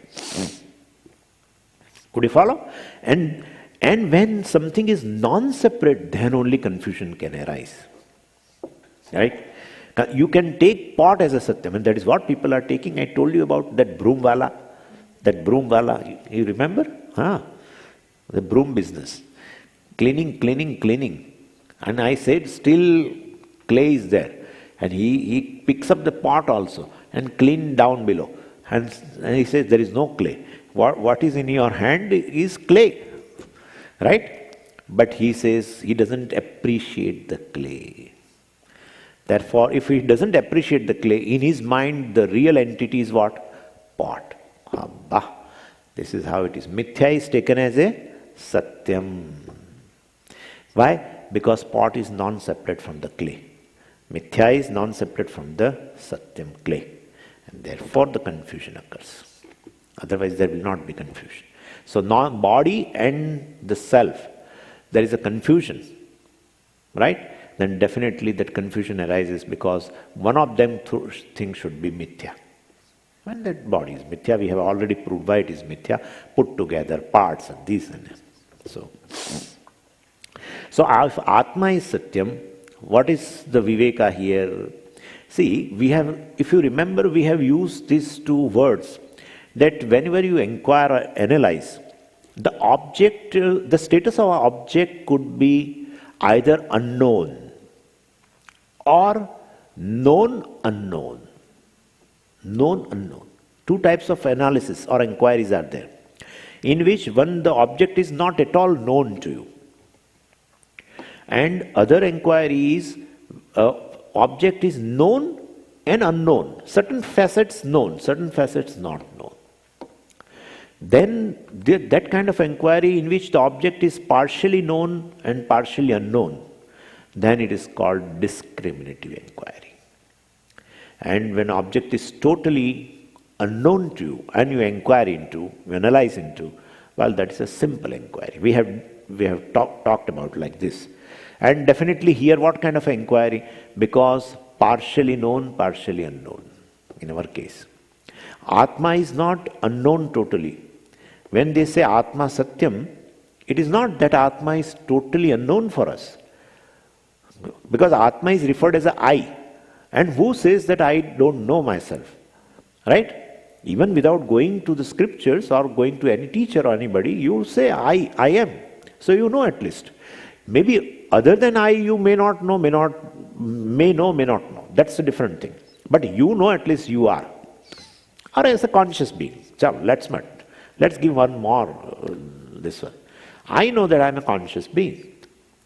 Could you follow? And when something is non-separate, then only confusion can arise. Right? You can take pot as a Satyam, and that is what people are taking. I told you about that broom wala. That broom wala, you remember? The broom business. Cleaning. And I said, still clay is there. And he picks up the pot also and clean down below. And he says, there is no clay. What is in your hand is clay. Right? But he says he doesn't appreciate the clay. Therefore, if he doesn't appreciate the clay, in his mind, the real entity is what? Pot. This is how it is. Mithya is taken as a Satyam. Why? Because pot is non-separate from the clay. Mithya is non-separate from the Satyam clay. And therefore the confusion occurs. Otherwise there will not be confusion. So body and the self, there is a confusion. Right? Then definitely that confusion arises because one of them things should be Mithya. When that body is Mithya, we have already proved why it is Mithya, put together parts and these and that. So if Atma is Satyam, what is the Viveka here? See, if you remember, we have used these two words that whenever you inquire or analyze, the object, the status of an object could be either unknown or known unknown. Known unknown. Two types of analysis or inquiries are there, in which one, the object is not at all known to you, and other inquiry is object is known and unknown. Certain facets known, certain facets not known. Then that kind of inquiry in which the object is partially known and partially unknown, then it is called discriminative inquiry. And when object is totally unknown to you and you inquire into, you analyze into, well, that is a simple inquiry. We have talked about like this. And definitely here what kind of inquiry? Because partially known, partially unknown in our case. Atma is not unknown totally. When they say Atma Satyam, it is not that Atma is totally unknown for us. Because Atma is referred as a I. And who says that I don't know myself? Right? Even without going to the scriptures or going to any teacher or anybody, you say I am. So you know at least. Maybe other than I, you may not know, may know, may not know. That's a different thing. But you know at least you are. Or as a conscious being. So let's give one more, this one. I know that I am a conscious being.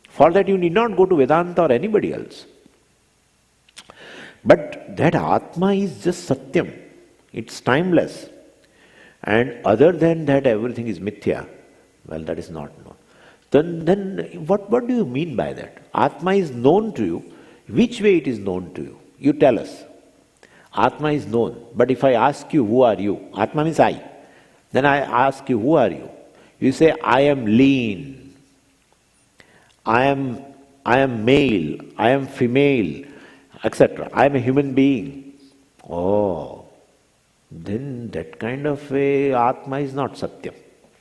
For that you need not go to Vedanta or anybody else. But that Atma is just Satyam. It's timeless. And other than that everything is Mithya. Well, that is not known. Then what do you mean by that? Atma is known to you. Which way it is known to you? You tell us. Atma is known. But if I ask you, who are you? Atma means I. Then I ask you, who are you? You say, I am lean. I am male. I am female, etc. I am a human being. Oh, then that kind of a Atma is not Satyam.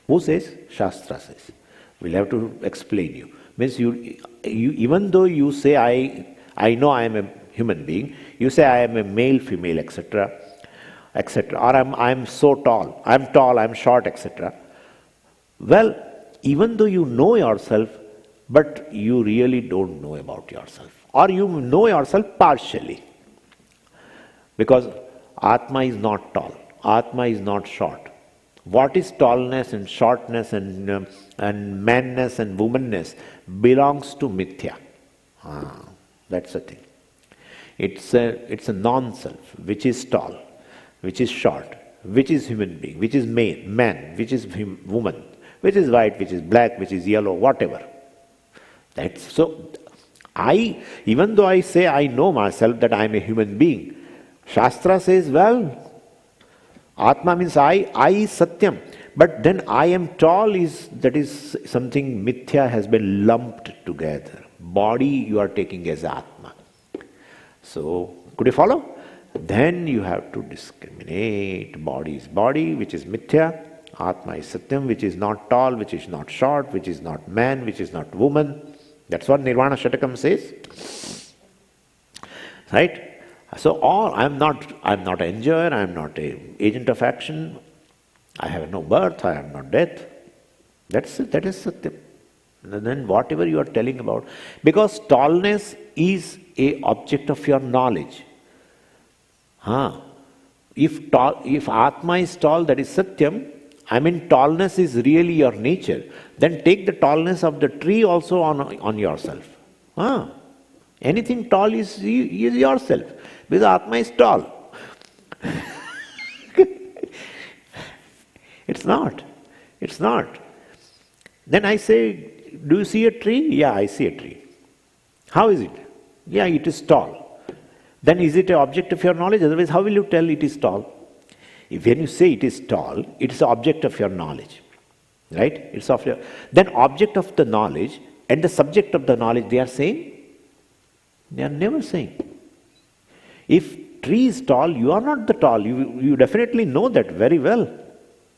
Who says? Shastra says. We'll have to explain you. Means you even though you say I know I am a human being, you say I am a male, female, etc., etc. Or I am so tall, I am short, etc. Well, even though you know yourself, but you really don't know about yourself. Or you know yourself partially. Because Atma is not tall. Atma is not short. What is tallness and shortness and manness and womanness belongs to Mithya. That's the thing. It's a non-self, which is tall, which is short, which is human being, which is man, which is woman, which is white, which is black, which is yellow, whatever. That's so. Even though I say I know myself that I am a human being, Shastra says, well, Atma means I is Satyam. But then I am tall that is something Mithya has been lumped together. Body you are taking as Atma. So, could you follow? Then you have to discriminate. Body is body, which is Mithya. Atma is Satyam, which is not tall, which is not short, which is not man, which is not woman. That's what Nirvana Shatakam says. Right? So I'm not an enjoyer, I'm not an agent of action, I have no birth, I have no death. That is Satyam. And then whatever you are telling about, because tallness is a object of your knowledge. If Atma is tall, that is Satyam, I mean tallness is really your nature, then take the tallness of the tree also on yourself. Anything tall is yourself, because Atma is tall. It's not. Then I say, do you see a tree? Yeah, I see a tree. How is it? Yeah, it is tall. Then is it an object of your knowledge? Otherwise, how will you tell it is tall? When you say it is tall, it is an object of your knowledge. Right? Then object of the knowledge and the subject of the knowledge, they are saying? They are never saying. If tree is tall, you are not the tall. You definitely know that very well.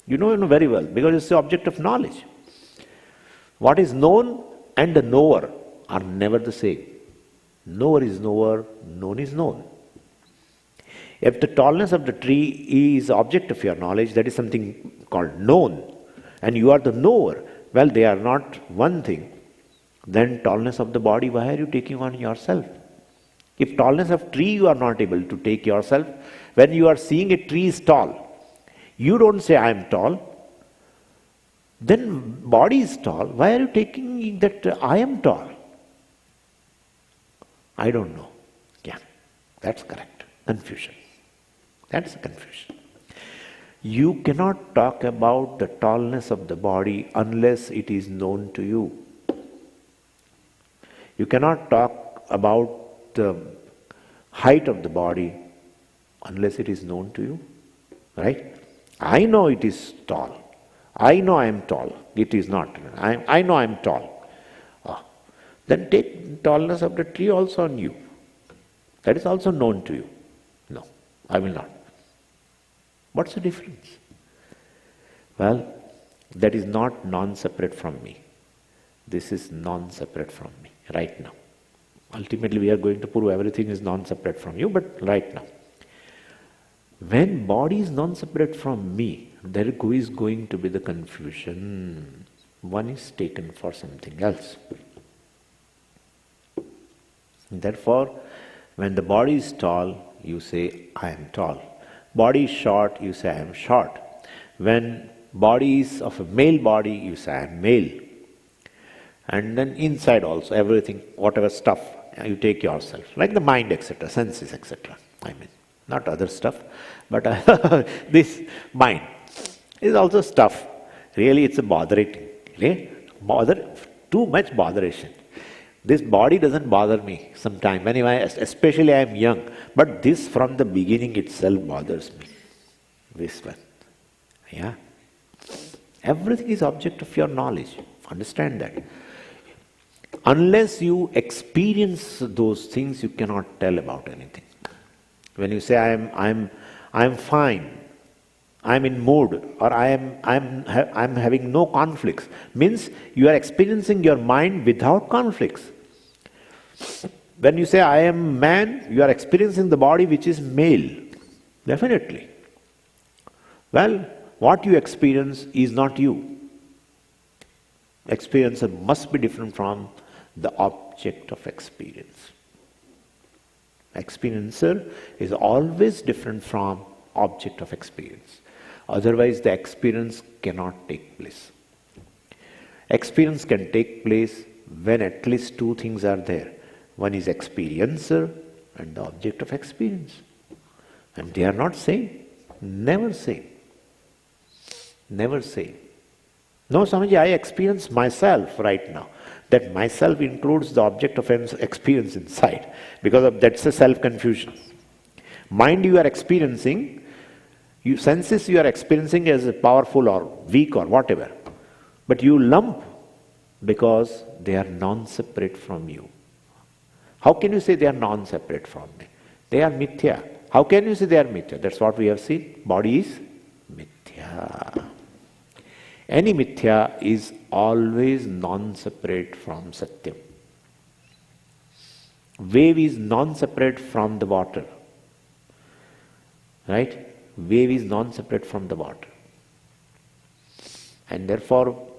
You know very well, because it's the object of knowledge. What is known and the knower are never the same. Knower is knower, known is known. If the tallness of the tree is object of your knowledge, that is something called known, and you are the knower, well, they are not one thing, then tallness of the body, why are you taking on yourself? If tallness of tree you are not able to take yourself, when you are seeing a tree is tall, you don't say I am tall, then body is tall, why are you taking that I am tall? I don't know. Yeah, that's correct. Confusion. That's a confusion. You cannot talk about the tallness of the body unless it is known to you. You cannot talk about the height of the body unless it is known to you. Right? I know it is tall. I know I am tall. It is not. I know I am tall. Then take tallness of the tree also on you. That is also known to you. No, I will not. What's the difference? Well, that is not non-separate from me. This is non-separate from me right now. Ultimately, we are going to prove everything is non-separate from you, but right now. When body is non-separate from me, there is going to be the confusion. One is taken for something else. Therefore, when the body is tall, you say, I am tall. Body is short, you say, I am short. When body is of a male body, you say, I am male. And then inside also, everything, whatever stuff, you take yourself. Like the mind, etc., senses, etc. I mean, not other stuff, but this mind is also stuff. Really, it's a botherating. Really? Too much botheration. This body doesn't bother me sometimes, especially I am young. But this from the beginning itself bothers me. This one. Yeah. Everything is object of your knowledge. Understand that. Unless you experience those things, you cannot tell about anything. When you say I'm fine, I'm in mood, or I'm having no conflicts, means you are experiencing your mind without conflicts. When you say I am man, you are experiencing the body which is male. Definitely. Well, what you experience is not you. Experiencer must be different from the object of experience. Experiencer is always different from object of experience. Otherwise, the experience cannot take place. Experience can take place when at least two things are there. One is experiencer and the object of experience. And they are not same. Never same. Never same. No, Swamiji, I experience myself right now. That myself includes the object of experience inside. Because of that's a self-confusion. Mind you are experiencing, senses you are experiencing as powerful or weak or whatever. But you lump because they are non-separate from you. How can you say they are non-separate from me? They are mithya. How can you say they are mithya? That's what we have seen. Body is mithya. Any mithya is always non-separate from Satyam. Wave is non-separate from the water. Right? Wave is non-separate from the water. And therefore,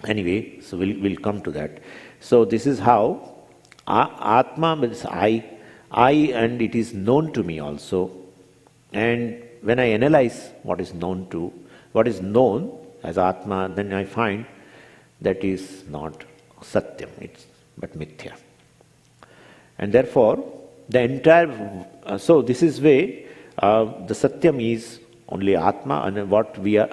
anyway, so we'll come to that. So this is how Atma means I, and it is known to me also. And when I analyze what is known as Atma, then I find that is not Satyam, it's but Mithya. And therefore, the entire, so this is way, the Satyam is only Atma, and what we are,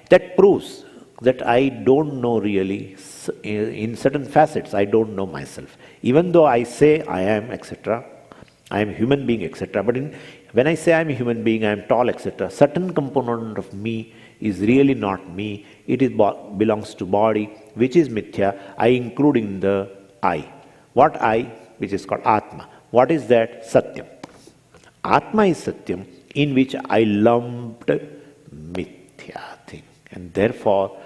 that proves that I don't know really, in certain facets, I don't know myself. Even though I say I am, etc., I am human being, etc., but when I say I am a human being, I am tall, etc., certain component of me is really not me. It is belongs to body, which is mithya. I include in the I. What I? Which is called Atma. What is that? Satyam. Atma is Satyam, in which I lumped mithya thing. And therefore,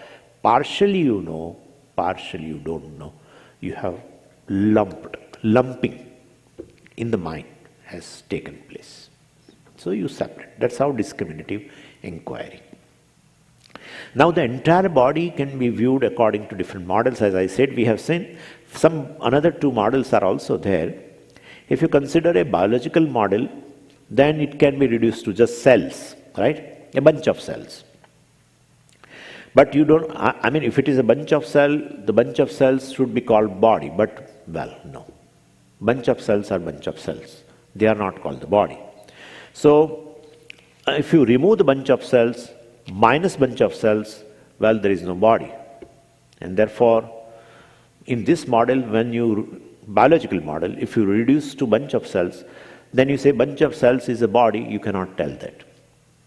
partially you know, partially you don't know. You have lumping in the mind has taken place. So you separate. That's how discriminative inquiry. Now the entire body can be viewed according to different models. As I said, we have seen another two models are also there. If you consider a biological model, then it can be reduced to just cells, right? A bunch of cells. But you don't, I mean, if it is a bunch of cells, the bunch of cells should be called body. But, well, no. Bunch of cells are bunch of cells. They are not called the body. So, if you remove the bunch of cells, minus bunch of cells, well, there is no body. And therefore, in this model, biological model, if you reduce to bunch of cells, then you say bunch of cells is a body, you cannot tell that.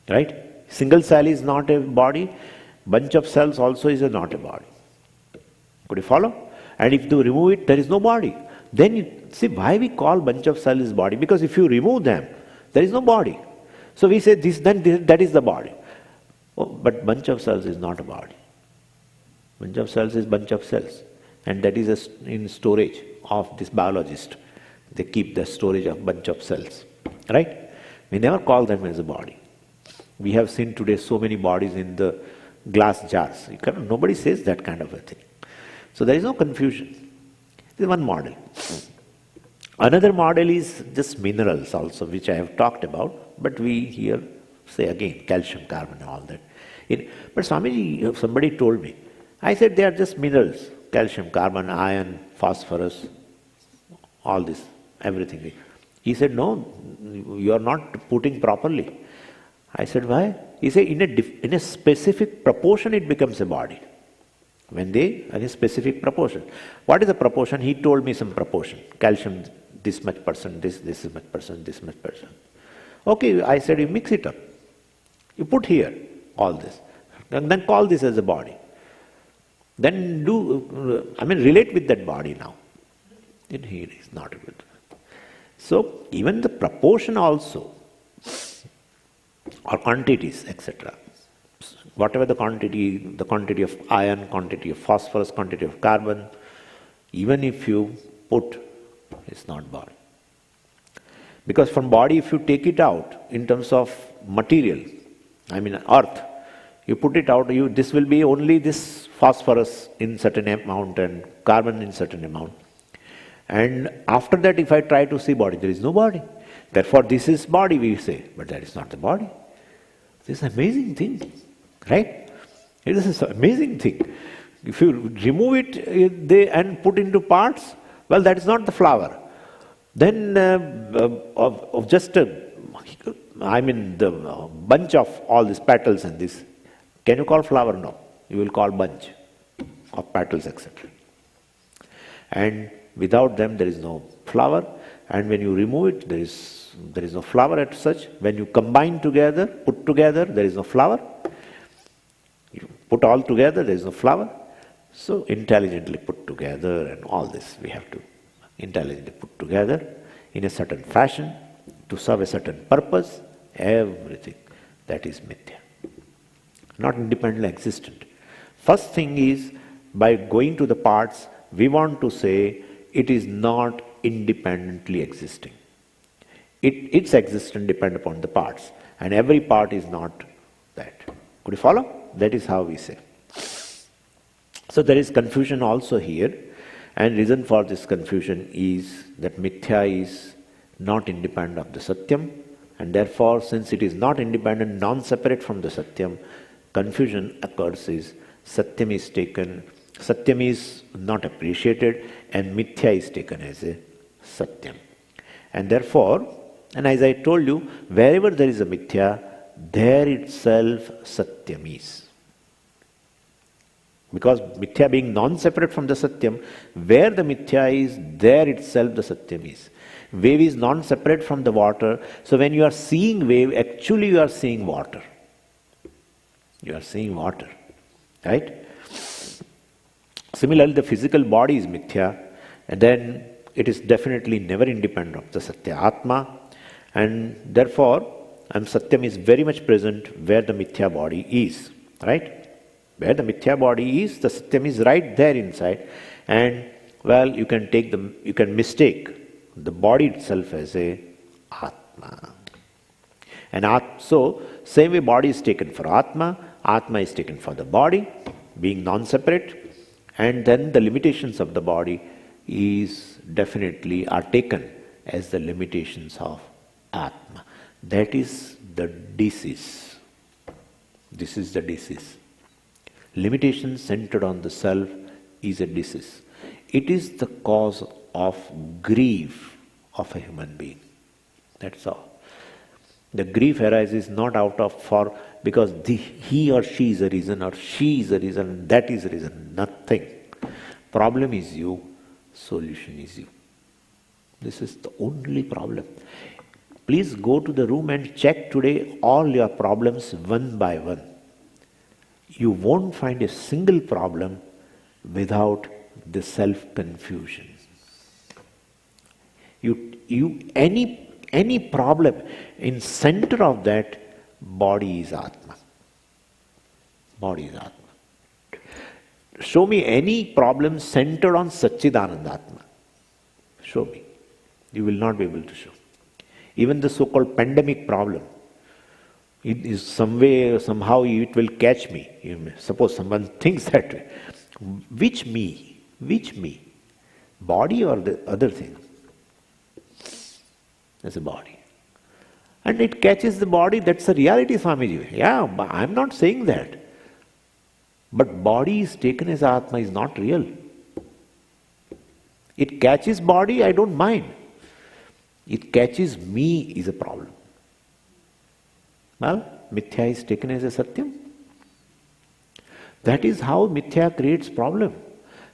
Right? Single cell is not a body, bunch of cells also is not a body. Could you follow? And if you remove it, there is no body. Then you see why we call bunch of cells is body, because if you remove them, there is no body. So we say that is the body. Oh, but bunch of cells is not a body. Bunch of cells is bunch of cells. And that is in storage of this biologist. They keep the storage of bunch of cells. Right? We never call them as a body. We have seen today so many bodies in the glass jars. Nobody says that kind of a thing. So there is no confusion. This is one model. Another model is just minerals also, which I have talked about, but we here say again calcium, carbon, all that. But Swamiji, somebody told me, I said they are just minerals, calcium, carbon, iron, phosphorus, all this, everything. He said, no, you are not putting properly. I said, why? He said, in a specific proportion it becomes a body. When they are in a specific proportion. What is the proportion? He told me some proportion. Calcium, this much percent, this much percent, this much percent. Okay, I said, you mix it up. You put here all this. And then call this as a body. Then relate with that body now. In here is not good. So, even the proportion also, or quantities, etc. Whatever the quantity of iron, quantity of phosphorus, quantity of carbon, even if you put, it's not body. Because from body, if you take it out in terms of material, earth, you put it out, this will be only this phosphorus in certain amount and carbon in certain amount. And after that, if I try to see body, there is no body. Therefore, this is body, we say, but that is not the body. This is an amazing thing, right? It is an amazing thing. If you remove it and put into parts, well, that is not the flower. Then the bunch of all these petals and this, can you call flower? No. You will call bunch of petals, etc. And without them, there is no flower. And when you remove it, there is no flower as such. When you combine together, put together, there is no flower. You put all together, there is no flower. So intelligently put together and all this we have to intelligently put together in a certain fashion to serve a certain purpose, everything that is mithya. Not independently existent. First thing is, by going to the parts, we want to say it is not independently existing. Its existence depends upon the parts, and every part is not that. Could you follow? That is how we say. So there is confusion also here, and reason for this confusion is that mithya is not independent of the satyam, and therefore, since it is not independent, non-separate from the satyam, confusion occurs is satyam is not appreciated, and mithya is taken as a satyam. And therefore, and as I told you, wherever there is a mithya, there itself satyam is. Because mithya being non-separate from the satyam, where the mithya is, there itself the satyam is. Wave is non-separate from the water, so when you are seeing wave, actually you are seeing water. You are seeing water, right? Similarly, the physical body is mithya, and then it is definitely never independent of the Satya Atma, and therefore, Satyam is very much present where the mithya body is, right? Where the mithya body is, the Satyam is right there inside, and well, you can mistake the body itself as a Atma. And so, same way body is taken for Atma, Atma is taken for the body, being non-separate, and then the limitations of the body are taken as the limitations of Atma. That is the disease. This is the disease. Limitation centered on the self is a disease. It is the cause of grief of a human being. That's all. The grief arises not because he or she is a reason, or she is a reason, that is a reason. Nothing. Problem is you, solution is you. This is the only problem. Please go to the room and check today all your problems one by one. You won't find a single problem without the self-confusion. Any problem, in center of that, body is Atma. Body is Atma. Show me any problem centered on Satchidananda Atma. Show me. You will not be able to show. Even the so-called pandemic problem, it is somehow it will catch me. Suppose someone thinks that way. Which me? Which me? Body or the other thing? As a body. And it catches the body, that's a reality, Swamiji. Yeah, I'm not saying that. But body is taken as Atma is not real. It catches body, I don't mind. It catches me is a problem. Well, Mithya is taken as a Satyam. That is how Mithya creates problem.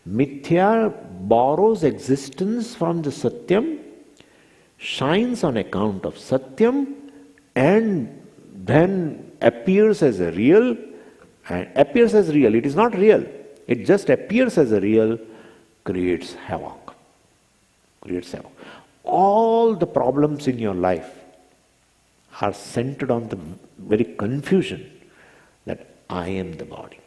Mithya borrows existence from the Satyam, shines on account of Satyam, and then appears as a real, and appears as real. It is not real. It just appears as a real, creates havoc. Creates havoc. All the problems in your life are centered on the very confusion that I am the body.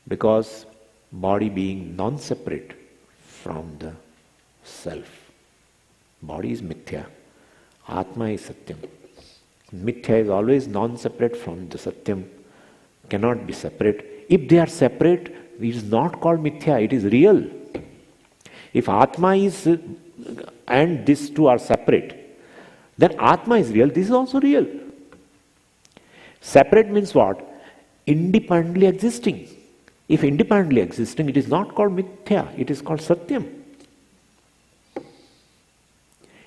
Because body being non-separate from the self. Body is Mithya. Atma is Satyam. Mithya is always non-separate from the Satyam. Cannot be separate. If they are separate, it is not called Mithya, it is real. If Atma is and these two are separate, then Atma is real, this is also real. Separate means what? Independently existing. If independently existing, it is not called Mithya, it is called Satyam.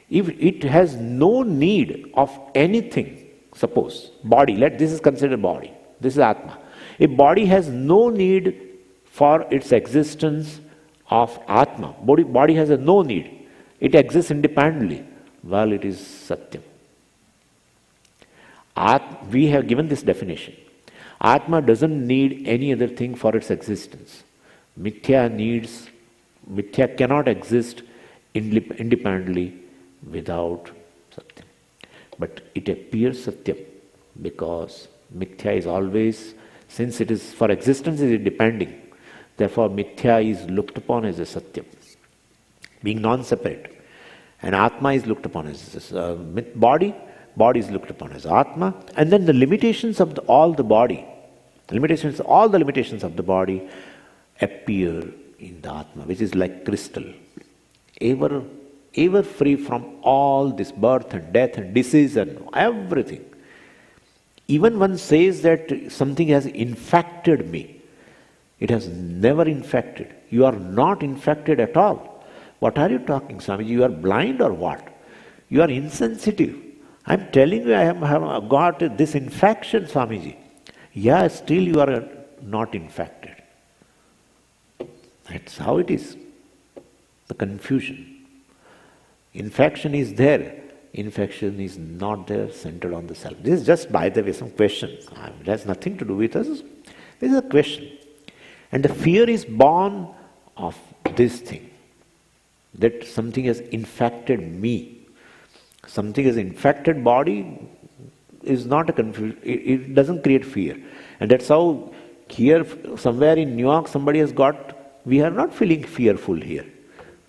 If it has no need of anything, suppose body, this is considered body, this is Atma. If body has no need for its existence of Atma, body has a no need, it exists independently, well, it is Satyam. We have given this definition. Atma doesn't need any other thing for its existence. Mithya cannot exist independently without Satyam. But it appears Satyam because Mithya is always, since it is for existence is depending, therefore Mithya is looked upon as a Satyam, being non-separate. And Atma is looked upon as body is looked upon as Atma, and then the limitations of all the limitations of the body appear in the Atma, which is like crystal, ever free from all this birth and death and disease and everything. Even one says that something has infected me. It has never infected. You are not infected at all. What are you talking, Swamiji? You are blind or what? You are insensitive. I am telling you I have got this infection, Swamiji. Yeah, still you are not infected. That's how it is. The confusion. Infection is there. Infection is not there, centered on the self. This is just, by the way, some questions. It has nothing to do with us. This is a question. And the fear is born of this thing, that something has infected me. Something has infected body is not a confusion. It doesn't create fear. And that's how here, somewhere in New York, somebody has got, we are not feeling fearful here.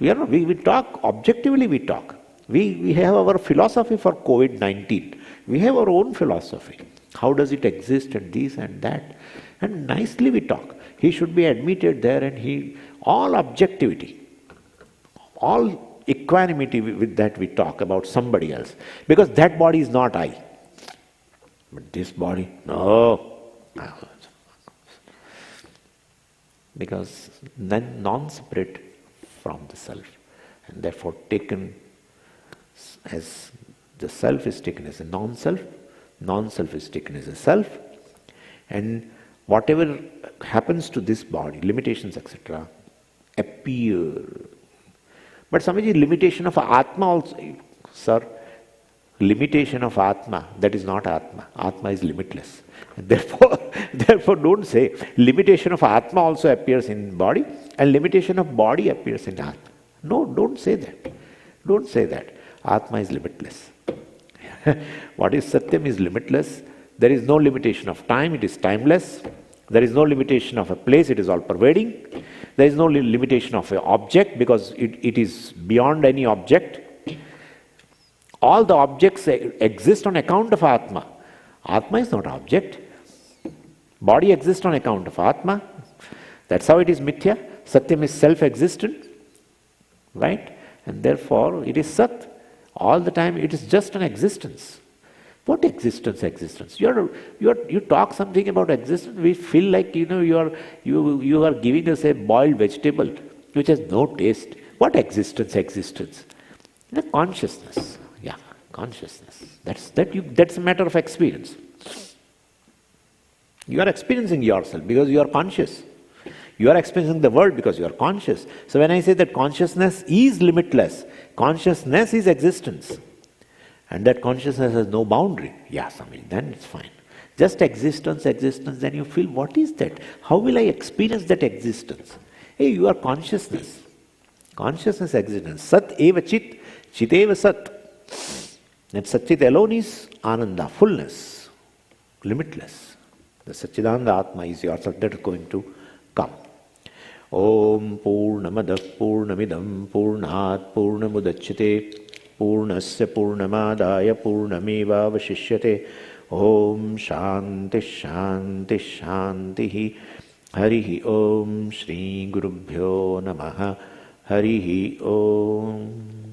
We talk, objectively we talk. We have our philosophy for COVID-19. We have our own philosophy. How does it exist and this and that? And nicely we talk. He should be admitted there, and all objectivity, all equanimity with that we talk about somebody else. Because that body is not I. But this body, no. Because then non-separate from the self, and therefore taken as the self is taken as a non-self, non-self is taken as a self, and whatever happens to this body, limitations, etc., appear. But Swamiji, limitation of Atma also, sir, limitation of Atma, that is not Atma. Atma is limitless. Therefore don't say limitation of Atma also appears in body and limitation of body appears in Atma. No, don't say that. Don't say that. Atma is limitless. What is Satyam is limitless. There is no limitation of time, it is timeless. There is no limitation of a place, it is all pervading. There is no limitation of an object because it is beyond any object. All the objects exist on account of Atma. Atma is not object. Body exists on account of Atma. That's how it is mithya. Satyam is self-existent. Right? And therefore it is Sat. All the time it is just an existence. What existence? Existence. You talk something about existence, we feel like you are giving us a boiled vegetable which has no taste. What existence? Existence. Consciousness. Yeah, consciousness. That's a matter of experience. You are experiencing yourself because you are conscious. You are experiencing the world because you are conscious. So when I say that consciousness is limitless, consciousness is existence. And that consciousness has no boundary. Yeah, Swami, then it's fine. Just existence, then you feel, what is that? How will I experience that existence? Hey, you are consciousness. Consciousness, existence. Sat eva chit, chit eva sat. That Satchit alone is Ananda, fullness, limitless. The Satchidananda Atma is yourself that is going to come. Om Purnamadah Purnamidam Purnat Purnamudachyate Purnasya Purnamadaya Purnameva Vashishyate. Om Shanti Shanti Shanti. Harihi Om Shri Gurubhyo Namaha. Harihi Om.